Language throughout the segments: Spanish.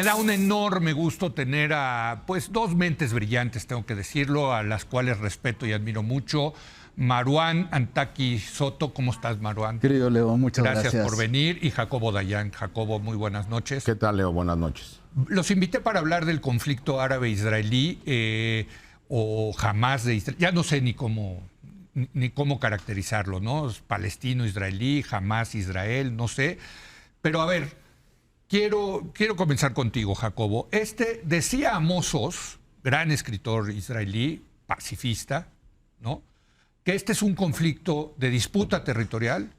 Me da un enorme gusto tener a pues dos mentes brillantes, tengo que decirlo, a las cuales respeto y admiro mucho. Marouane Antaki Soto, ¿cómo estás, Marouane? Querido Leo, muchas gracias. Gracias por venir. Y Jacobo Dayan. Jacobo, muy buenas noches. ¿Qué tal, Leo? Buenas noches. Los invité para hablar del conflicto árabe-israelí o Hamas de Israel. Ya no sé ni cómo caracterizarlo, ¿no? Palestino-israelí, Hamas-Israel, no sé. Pero a ver, quiero comenzar contigo, Jacobo. Decía Amos Oz, gran escritor israelí, pacifista, ¿no?, que este es un conflicto de disputa territorial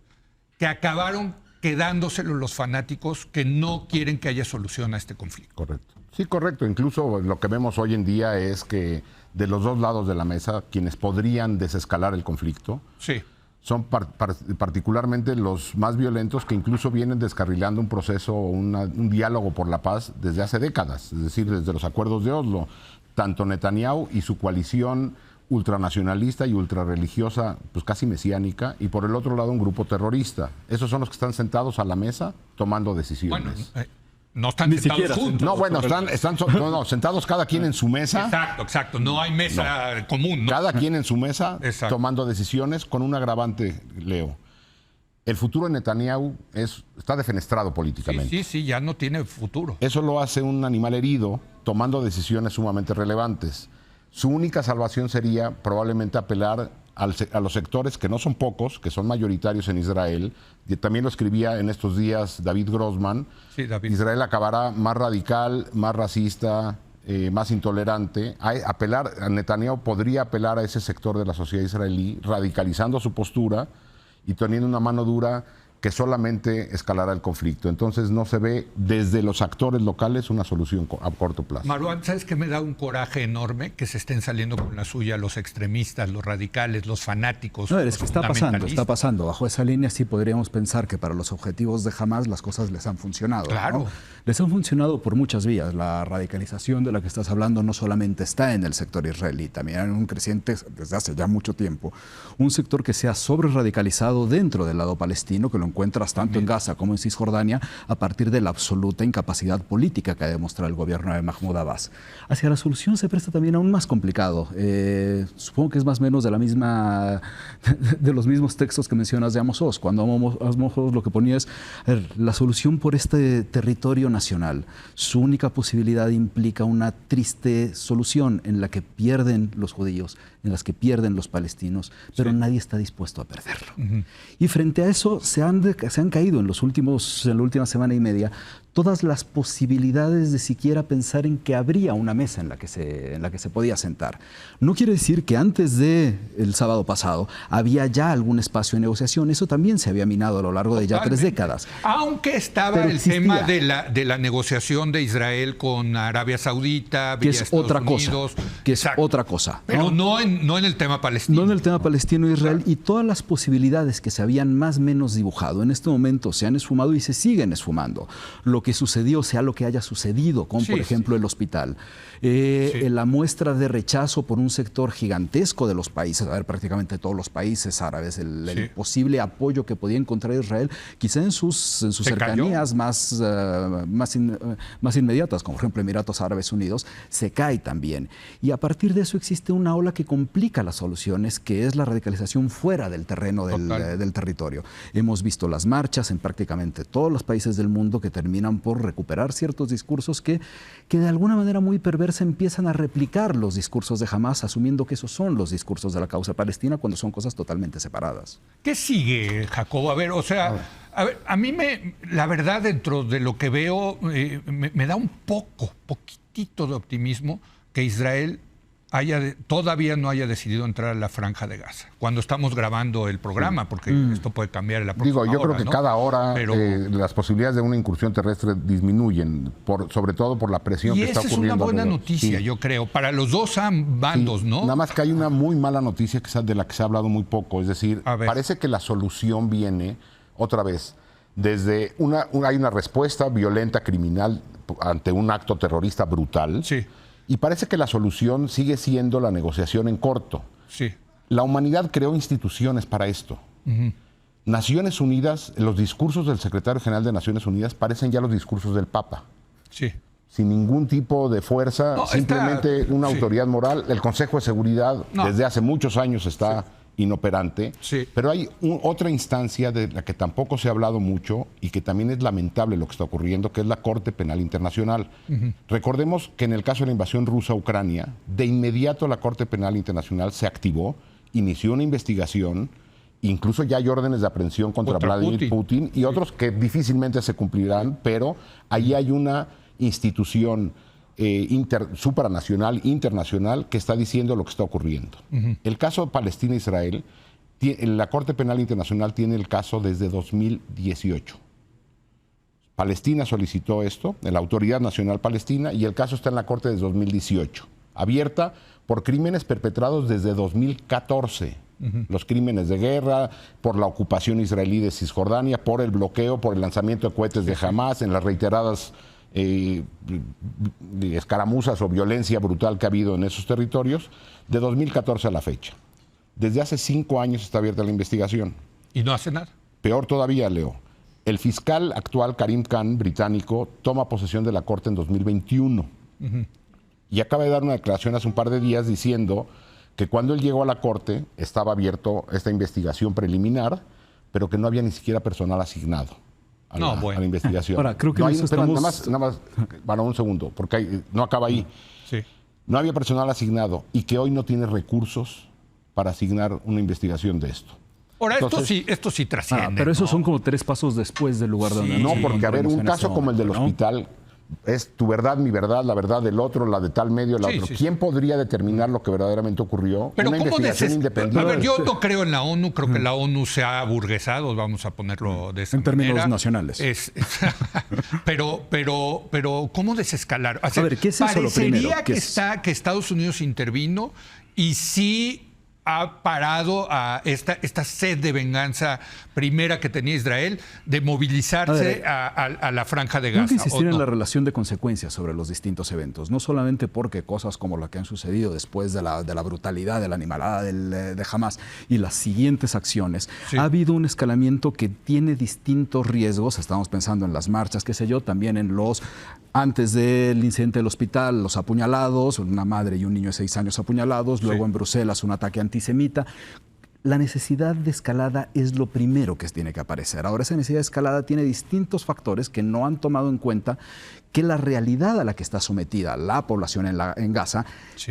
que acabaron quedándoselo los fanáticos que no quieren que haya solución a este conflicto. Correcto. Sí, correcto. Incluso lo que vemos hoy en día es que de los dos lados de la mesa, quienes podrían desescalar el conflicto, sí, son particularmente los más violentos, que incluso vienen descarrilando un proceso, un diálogo por la paz desde hace décadas, es decir, desde los acuerdos de Oslo. Tanto Netanyahu y su coalición ultranacionalista y ultrarreligiosa, pues casi mesiánica, y por el otro lado un grupo terrorista. Esos son los que están sentados a la mesa tomando decisiones. Bueno, no están sentados juntos. No, bueno, están sentados cada quien en su mesa. Exacto. No hay mesa común, ¿no? Cada quien en su mesa, exacto, tomando decisiones con un agravante, Leo. El futuro de Netanyahu está defenestrado políticamente. Sí, ya no tiene futuro. Eso lo hace un animal herido, tomando decisiones sumamente relevantes. Su única salvación sería probablemente apelar a los sectores, que no son pocos, que son mayoritarios en Israel. Y también lo escribía en estos días David Grossman. Sí, David. Israel acabará más radical, más racista, más intolerante. Netanyahu podría apelar a ese sector de la sociedad israelí, radicalizando su postura y teniendo una mano dura que solamente escalará el conflicto. Entonces no se ve desde los actores locales una solución a corto plazo. Marouane, ¿sabes qué me da un coraje enorme? Que se estén saliendo con la suya los extremistas, los radicales, los fanáticos. No, es que está pasando. Bajo esa línea sí podríamos pensar que para los objetivos de Hamas las cosas les han funcionado. Claro. ¿no? Les han funcionado por muchas vías. La radicalización de la que estás hablando no solamente está en el sector israelí, también en un creciente, desde hace ya mucho tiempo, un sector que se ha sobre-radicalizado dentro del lado palestino, que lo encuentras tanto en Gaza como en Cisjordania, a partir de la absoluta incapacidad política que ha demostrado el gobierno de Mahmoud Abbas. Hacia la solución se presta también aún más complicado. Supongo que es más o menos de los mismos textos que mencionas de Amos Oz. Cuando Amos Oz lo que ponía es la solución por este territorio nacional. Su única posibilidad implica una triste solución en la que pierden los judíos, en las que pierden los palestinos, pero sí, nadie está dispuesto a perderlo. Y frente a eso se han caído en la última semana y media todas las posibilidades de siquiera pensar en que habría una mesa en la que se podía sentar. No quiere decir que antes del sábado pasado había ya algún espacio de negociación. Eso también se había minado a lo largo de ya 3 décadas. Aunque estaba el tema de la negociación de Israel con Arabia Saudita, que es otra cosa. Pero no en el tema palestino. No en el tema palestino-Israel, claro. Y todas las posibilidades que se habían más o menos dibujado en este momento se han esfumado y se siguen esfumando. Lo que sucedió, sea lo que haya sucedido, como por ejemplo el hospital. La muestra de rechazo por un sector gigantesco de los países, prácticamente todos los países árabes, el posible apoyo que podía encontrar Israel, quizá en sus cercanías más inmediatas, como por ejemplo Emiratos Árabes Unidos, se cae también. Y a partir de eso existe una ola que complica las soluciones, que es la radicalización fuera del terreno del territorio. Hemos visto las marchas en prácticamente todos los países del mundo que terminan por recuperar ciertos discursos que de alguna manera muy perversa empiezan a replicar los discursos de Hamas, asumiendo que esos son los discursos de la causa palestina, cuando son cosas totalmente separadas. ¿Qué sigue, Jacobo? A mí la verdad, dentro de lo que veo, me da un poquitito de optimismo que Israel todavía no haya decidido entrar a la Franja de Gaza, cuando estamos grabando el programa, porque esto puede cambiar en la próxima hora. Yo creo que cada hora las posibilidades de una incursión terrestre disminuyen, sobre todo por la presión que está ocurriendo. Y esa es una buena noticia, yo creo, para los dos bandos, ¿no? Nada más que hay una muy mala noticia de la que se ha hablado muy poco, es decir, parece que la solución viene, otra vez, desde hay una respuesta violenta, criminal, ante un acto terrorista brutal. Sí. Y parece que la solución sigue siendo la negociación en corto. Sí. La humanidad creó instituciones para esto. Naciones Unidas, los discursos del secretario general de Naciones Unidas parecen ya los discursos del Papa. Sí. sin ningún tipo de fuerza, No, simplemente una sí. autoridad moral. El Consejo de Seguridad No. desde hace muchos años está inoperante, Sí. pero hay otra instancia de la que tampoco se ha hablado mucho y que también es lamentable lo que está ocurriendo, que es la Corte Penal Internacional. Recordemos que en el caso de la invasión rusa a Ucrania, de inmediato la Corte Penal Internacional se activó, inició una investigación, incluso ya hay órdenes de aprehensión contra Vladimir Putin y otros que difícilmente se cumplirán, pero ahí hay una institución supranacional, internacional, que está diciendo lo que está ocurriendo. El caso Palestina-Israel, la Corte Penal Internacional tiene el caso desde 2018. Palestina solicitó esto, la Autoridad Nacional Palestina, y el caso está en la Corte desde 2018, abierta por crímenes perpetrados desde 2014. Los crímenes de guerra, por la ocupación israelí de Cisjordania, por el bloqueo, por el lanzamiento de cohetes de Hamas, en las reiteradas escaramuzas o violencia brutal que ha habido en esos territorios, de 2014 a la fecha. Desde hace 5 años está abierta la investigación. Y no hace nada. Peor todavía, Leo. El fiscal actual, Karim Khan, británico, toma posesión de la Corte en 2021. Y acaba de dar una declaración hace un par de días diciendo que cuando él llegó a la Corte estaba abierto esta investigación preliminar, pero que no había ni siquiera personal asignado a la investigación. Ahora, creo que no hay, eso pero estamos... nada más, para un segundo, porque no acaba ahí. Sí. No había personal asignado y que hoy no tiene recursos para asignar una investigación de esto. Ahora, Entonces, esto sí trasciende. pero esos ¿no? son como 3 pasos después del lugar donde No, nos porque a ver, encontramos un en caso este como el del momento, ¿no? hospital es tu verdad, mi verdad, la verdad del otro, la de tal medio, la Sí, otro. sí, ¿Quién podría determinar lo que verdaderamente ocurrió? Pero Una investigación independiente. A ver, yo no creo en la ONU, creo que la ONU se ha aburguesado, vamos a ponerlo de esa En términos manera. nacionales. Pero, ¿cómo desescalar? O sea, A ver, ¿qué es eso lo parecería primero? que Estados Unidos intervino y sí ha parado a esta sed de venganza primera que tenía Israel de movilizarse a la franja de Gaza. Tengo que insistir ¿o en no? la relación de consecuencias sobre los distintos eventos, no solamente porque cosas como la que han sucedido después de la brutalidad, de la animalada de Hamas y las siguientes acciones, Sí. ha habido un escalamiento que tiene distintos riesgos. Estamos pensando en las marchas, qué sé yo, también en antes del incidente del hospital, los apuñalados, una madre y un niño de 6 años apuñalados, luego en Bruselas un ataque antisemita. La necesidad de escalada es lo primero que tiene que aparecer. Ahora, esa necesidad de escalada tiene distintos factores que no han tomado en cuenta que la realidad a la que está sometida la población en Gaza,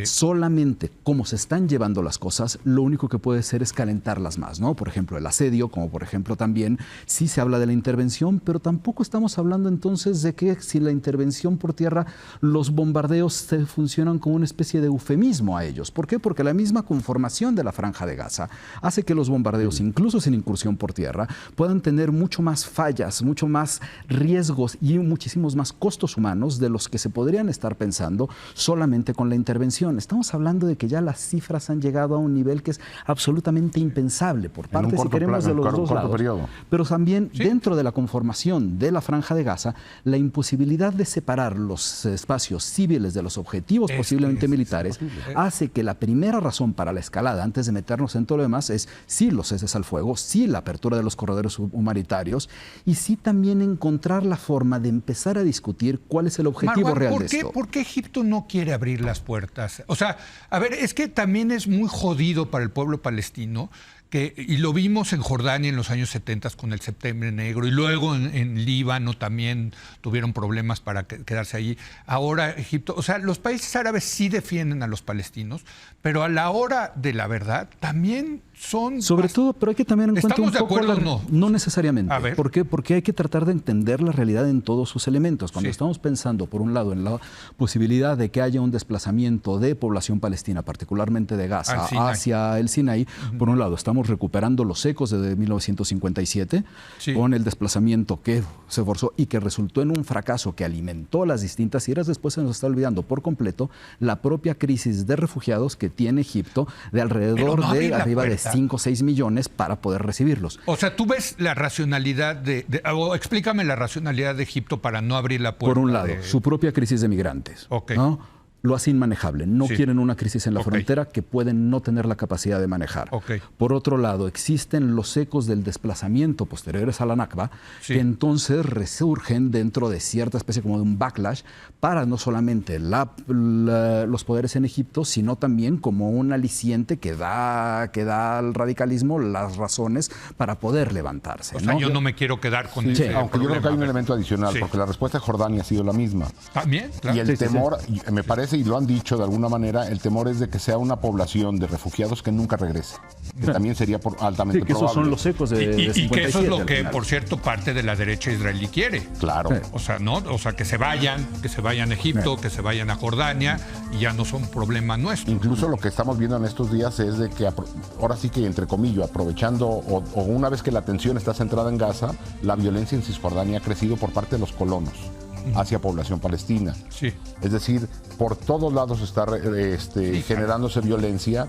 solamente como se están llevando las cosas, lo único que puede hacer es calentarlas más, ¿no? Por ejemplo, el asedio, como por ejemplo también, sí se habla de la intervención, pero tampoco estamos hablando entonces de que si la intervención por tierra, los bombardeos funcionan como una especie de eufemismo a ellos. ¿Por qué? Porque la misma conformación de la Franja de Gaza hace que los bombardeos, incluso sin incursión por tierra, puedan tener mucho más fallas, mucho más riesgos y muchísimos más costos humanos de los que se podrían estar pensando solamente con la intervención. Estamos hablando de que ya las cifras han llegado a un nivel que es absolutamente impensable por parte, si queremos, de los dos lados. Periodo. Pero también dentro de la conformación de la Franja de Gaza, la imposibilidad de separar los espacios civiles de los objetivos posiblemente militares hace que la primera razón para la escalada, antes de meternos en todo lo demás, es sí los ceses al fuego, sí la apertura de los corredores humanitarios y sí también encontrar la forma de empezar a discutir cuál es el objetivo Marwan, real de esto. ¿por qué Egipto no quiere abrir las puertas? O sea, a ver, es que también es muy jodido para el pueblo palestino, y lo vimos en Jordania en los años 70 con el Septiembre Negro, y luego en Líbano también tuvieron problemas para quedarse allí. Ahora Egipto, o sea, los países árabes sí defienden a los palestinos, pero a la hora de la verdad también son... Sobre todo, pero hay que también en cuenta un ¿Estamos de poco acuerdo o no? No necesariamente. A ver. ¿Por qué? Porque hay que tratar de entender la realidad en todos sus elementos. Cuando estamos pensando, por un lado, en la posibilidad de que haya un desplazamiento de población palestina, particularmente de Gaza, hacia el Sinaí, por un lado, estamos recuperando los ecos de 1957 con el desplazamiento que se forzó y que resultó en un fracaso que alimentó las distintas iras. Después se nos está olvidando por completo la propia crisis de refugiados que tiene Egipto de alrededor de arriba de 5 o 6 millones para poder recibirlos. O sea, tú ves la racionalidad o explícame la racionalidad de Egipto para no abrir la puerta. Por un lado, su propia crisis de migrantes, ¿no? lo hace inmanejable. No Sí. quieren una crisis en la frontera que pueden no tener la capacidad de manejar. Por otro lado, existen los ecos del desplazamiento posteriores a la Nakba, Sí. que entonces resurgen dentro de cierta especie como de un backlash para no solamente los poderes en Egipto, sino también como un aliciente que da al radicalismo las razones para poder levantarse. O sea, yo no me quiero quedar con ese Aunque yo creo que hay un elemento adicional, Sí. porque la respuesta de Jordania ha sido la misma. También, claro. Y el temor, me parece, y lo han dicho de alguna manera, el temor es de que sea una población de refugiados que nunca regrese. Que también sería altamente Sí, que esos probable. son los ecos de Y que 57 eso es lo al que, final. por cierto, parte de la derecha israelí quiere. Claro. Sí. O sea, ¿no? O sea, que se vayan a Egipto, que se vayan a Jordania y ya no son problema nuestro. Incluso lo que estamos viendo en estos días es de que ahora sí que, entre comillas, aprovechando o una vez que la atención está centrada en Gaza, la violencia en Cisjordania ha crecido por parte de los colonos hacia población palestina. Sí. Es decir, por todos lados está generándose violencia.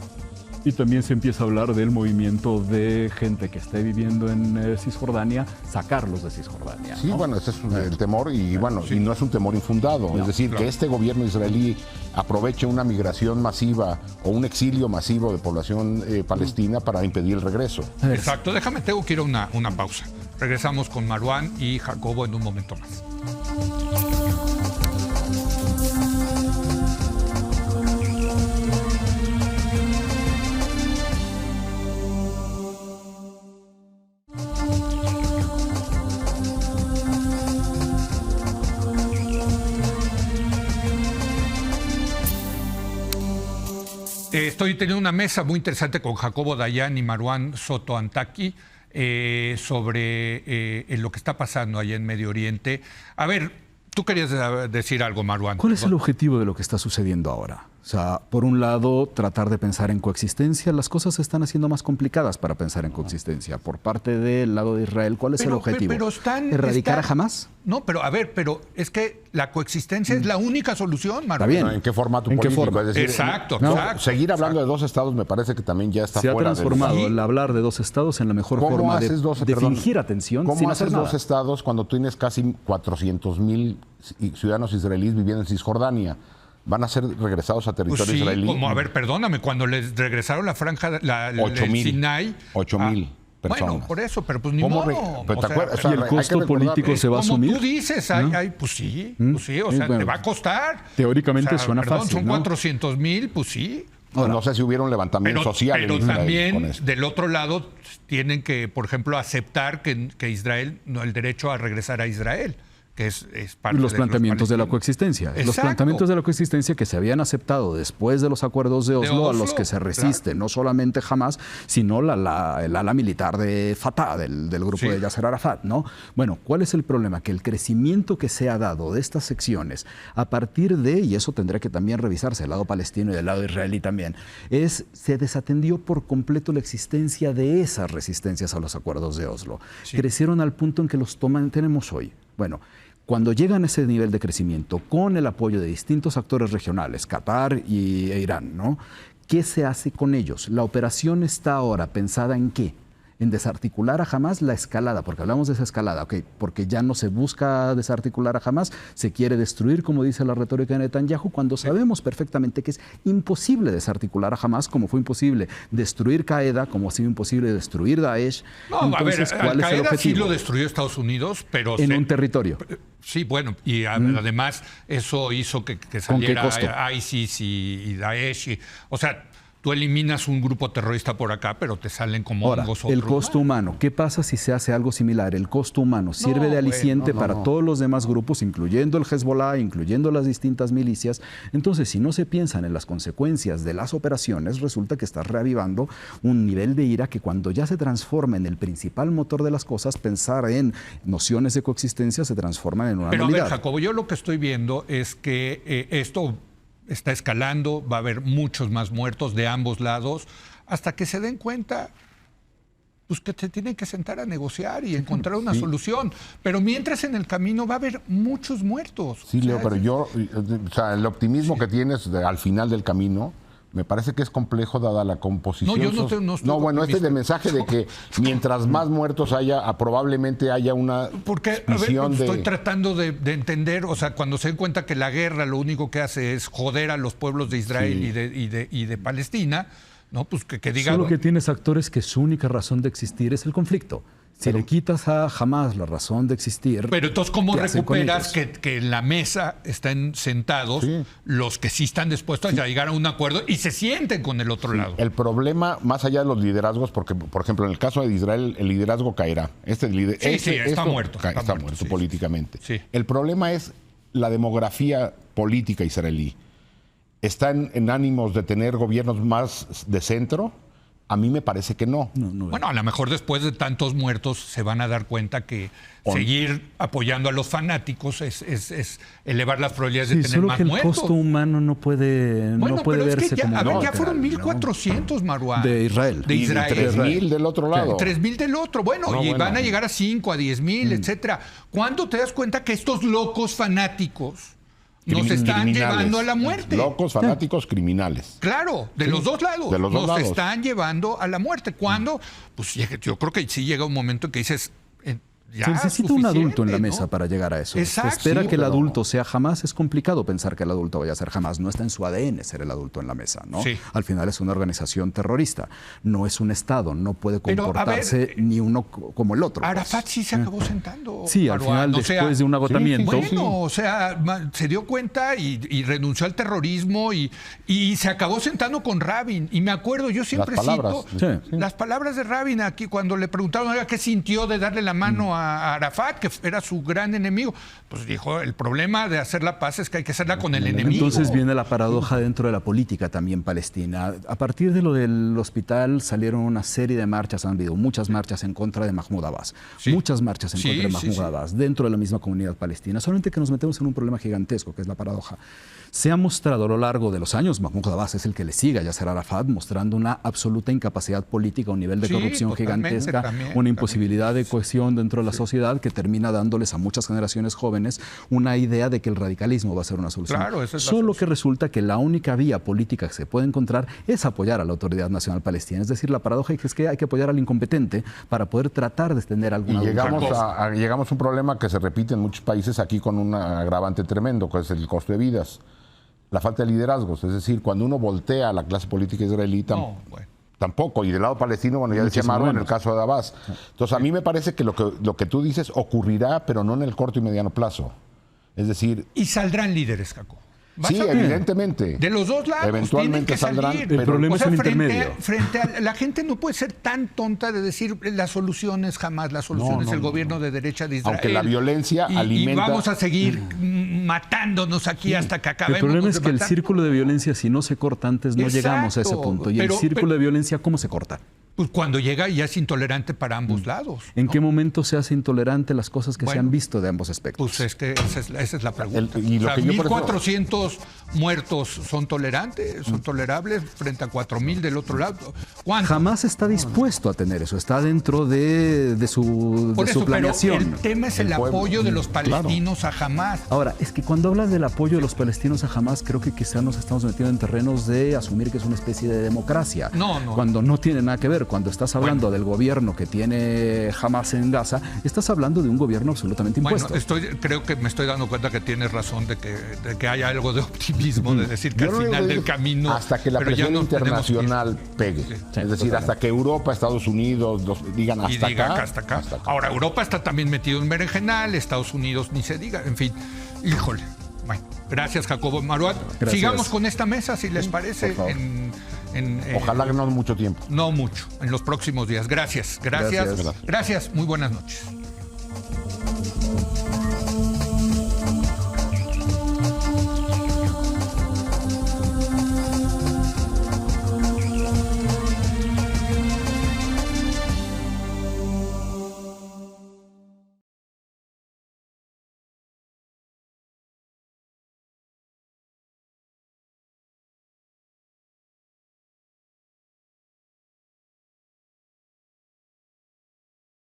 Y también se empieza a hablar del movimiento de gente que esté viviendo en Cisjordania, sacarlos de Cisjordania. Sí, ¿no? bueno, ese es el temor y bueno, y no es un temor infundado. Es decir, que este gobierno israelí aproveche una migración masiva o un exilio masivo de población palestina para impedir el regreso. Exacto. Tengo que ir a una pausa. Regresamos con Marwan y Jacobo en un momento más. Estoy teniendo una mesa muy interesante con Jacobo Dayan y Marwan Soto Antaki sobre lo que está pasando allá en Medio Oriente. A ver, tú querías decir algo, Marwan. ¿Cuál es el objetivo de lo que está sucediendo ahora? O sea, por un lado, tratar de pensar en coexistencia. Las cosas se están haciendo más complicadas para pensar en coexistencia. Por parte del lado de Israel, ¿cuál es el objetivo? ¿Erradicar a Hamás? No, pero a ver, es que la coexistencia es la única solución, Marwan. Está bien. ¿En qué formato ¿En qué político? forma? Es decir, Exacto. Seguir hablando de dos estados me parece que también ya está Se ha fuera transformado del... el hablar de dos estados en la mejor ¿Cómo forma haces de fingir atención ¿Cómo sin hacer haces nada? dos estados cuando tienes casi 400,000 ciudadanos israelíes viviendo en Cisjordania? ¿Van a ser regresados a territorio Pues sí, israelí? como, a ver, perdóname, cuando les regresaron la franja, el 8,000. Sinai... 8,000 personas. Bueno, por eso, pero pues ni ¿Cómo modo. pero te acuerdas? O ¿Y sea, el hay que costo recordar- político se va a Como asumir? tú dices, pues sí, o sea, bueno, te va a costar. teóricamente suena fácil, son ¿no? 400,000, pues sí. No sé si hubiera un levantamiento social pero en Israel con también esto. del otro lado tienen que, por ejemplo, aceptar que Israel, no el derecho a regresar a Israel, que es parte Los de planteamientos de la palestinos. coexistencia. Los Exacto. planteamientos de la coexistencia que se habían aceptado después de los acuerdos de Oslo, a los que se resiste claro. no solamente Hamas, sino el ala militar de Fatah, del grupo Sí. de Yasser Arafat, ¿no? Bueno, ¿cuál es el problema? Que el crecimiento que se ha dado de estas secciones, a partir de, y eso tendrá que también revisarse del lado palestino y del lado israelí también, se desatendió por completo la existencia de esas resistencias a los acuerdos de Oslo. Sí. Crecieron al punto en que los tenemos hoy. Bueno, cuando llegan a ese nivel de crecimiento, con el apoyo de distintos actores regionales, Qatar e Irán, ¿no? ¿Qué se hace con ellos? La operación está ahora pensada en ¿qué? En desarticular a Hamás la escalada, porque hablamos de esa escalada, ok, porque ya no se busca desarticular a Hamás, se quiere destruir, como dice la retórica de Netanyahu, cuando sabemos perfectamente que es imposible desarticular a Hamás, como fue imposible destruir Qaeda, como ha sido imposible destruir Daesh. No, Entonces, a ver, ¿cuál es el Al-Qaeda sí objetivo? lo destruyó Estados Unidos, pero... En un territorio. Sí, bueno, y además eso hizo que saliera costo? ISIS y Daesh. O sea, tú eliminas un grupo terrorista por acá, pero te salen como Ahora, hongos el otros costo más. humano. ¿Qué pasa si se hace algo similar? El costo humano sirve de aliciente para todos los demás grupos, incluyendo el Hezbollah, incluyendo las distintas milicias. Entonces, si no se piensan en las consecuencias de las operaciones, resulta que estás reavivando un nivel de ira que cuando ya se transforma en el principal motor de las cosas, pensar en nociones de coexistencia se transforman en una Pero a nulidad. ver, Jacobo, yo lo que estoy viendo es que esto está escalando, va a haber muchos más muertos de ambos lados, hasta que se den cuenta pues que se tienen que sentar a negociar y encontrar una solución. Pero mientras en el camino va a haber muchos muertos. Sí, O sea, Leo, pero el optimismo que tienes al final del camino Me parece que es complejo dada la composición. No, yo no estoy bueno, este es el mensaje de que mientras más muertos haya, probablemente haya una Porque visión estoy tratando de entender, o sea, cuando se den cuenta que la guerra lo único que hace es joder a los pueblos de Israel y de Palestina, ¿no? Pues que digan... Solo que tienes actores que su única razón de existir es el conflicto. Si le quitas a Hamás la razón de existir... Pero entonces, ¿cómo ¿qué hacen con recuperas ellos? que en la mesa están sentados los que sí están dispuestos a llegar a un acuerdo y se sienten con el otro lado? El problema, más allá de los liderazgos, porque, por ejemplo, en el caso de Israel, el liderazgo caerá. Está muerto. Está muerto políticamente. Sí. El problema es la demografía política israelí. ¿Está en ánimos de tener gobiernos más de centro? A mí me parece que no. Bueno, a lo mejor después de tantos muertos se van a dar cuenta que seguir apoyando a los fanáticos es elevar las probabilidades de tener solo más que el muertos. costo humano no puede pero verse es que como... ya fueron 1,400, Maruán. De Israel. De Israel. 3,000 del otro lado. 3,000 del otro. Bueno, van a llegar a 5, a 10,000, etcétera. ¿Cuándo te das cuenta que estos locos fanáticos nos están llevando a la muerte? Locos, fanáticos, criminales. Claro, de los dos lados. De los dos lados. Están llevando a la muerte. ¿Cuándo? Pues yo creo que sí llega un momento que dices... Se necesita un adulto en la mesa, ¿no?, para llegar a eso. Exacto. Se espera que el adulto sea Hamás. Es complicado pensar que el adulto vaya a ser Hamás. No está en su ADN ser el adulto en la mesa, ¿no? Sí. Al final es una organización terrorista. No es un Estado. No puede comportarse ni uno como el otro. Arafat sí se acabó sentando. Sí, al final, después de un agotamiento. O sea, se dio cuenta y renunció al terrorismo y se acabó sentando con Rabin. Y me acuerdo, yo siempre cito las palabras de Rabin aquí cuando le preguntaron qué sintió de darle la mano a Arafat, que era su gran enemigo. Pues dijo, el problema de hacer la paz es que hay que hacerla con el enemigo. Entonces viene la paradoja dentro de la política también palestina. A partir de lo del hospital salieron una serie de marchas, han habido muchas marchas en contra de Mahmoud Abbas. Muchas marchas en contra de Mahmoud Abbas dentro de la misma comunidad palestina. Solamente que nos metemos en un problema gigantesco, que es la paradoja. Se ha mostrado a lo largo de los años, Mahmoud Abbas es el que le sigue a Yasser Arafat, mostrando una absoluta incapacidad política, un nivel de corrupción gigantesca, una imposibilidad de cohesión dentro de la sociedad que termina dándoles a muchas generaciones jóvenes una idea de que el radicalismo va a ser una solución. Claro, esa es Solo que resulta que la única vía política que se puede encontrar es apoyar a la Autoridad Nacional Palestina. Es decir, la paradoja es que hay que apoyar al incompetente para poder tratar de extender alguna... Y llegamos a un problema que se repite en muchos países aquí con un agravante tremendo, que es el costo de vidas. La falta de liderazgos, es decir, cuando uno voltea a la clase política israelita, tampoco, y del lado palestino, bueno, ya decía Maru, en el caso de Abbas. Entonces, a mí me parece que lo que tú dices ocurrirá, pero no en el corto y mediano plazo. Es decir... Y saldrán líderes, Caco. Sí, evidentemente. De los dos lados. Eventualmente saldrán. El problema es el intermedio. Frente a la gente no puede ser tan tonta de decir la solución es jamás, la solución es el gobierno de derecha de Israel. Aunque la violencia alimenta... Y vamos a seguir matándonos aquí hasta que acabemos. El problema es que el círculo de violencia, si no se corta antes, no llegamos a ese punto. Y el círculo de violencia, ¿cómo se corta? Pues cuando llega ya es intolerante para ambos lados, ¿no? ¿En qué momento se hace intolerante las cosas que se han visto de ambos aspectos? Pues es que esa es la pregunta. Y lo que 1,400 muertos son tolerantes, son tolerables frente a 4,000 del otro lado. ¿Cuánto? Jamás está dispuesto a tener eso, está dentro de su planeación. Pero el tema es el apoyo de los palestinos a Hamás. Ahora, es que cuando hablas del apoyo de los palestinos a Hamás, creo que quizá nos estamos metiendo en terrenos de asumir que es una especie de democracia. No. Cuando no tiene nada que ver. Cuando estás hablando del gobierno que tiene Hamás en Gaza, estás hablando de un gobierno absolutamente impuesto. Creo que me estoy dando cuenta que tienes razón de que haya algo de optimismo, de decir que al final del camino... Hasta que la presión internacional pegue. Es decir, hasta que Europa, Estados Unidos digan hasta acá. Ahora, Europa está también metido en berenjenal, Estados Unidos ni se diga, en fin. Híjole. Bueno, gracias, Jacobo Maruán. Sigamos con esta mesa, si les parece. Ojalá que no mucho tiempo. No mucho, en los próximos días. Gracias. Muy buenas noches.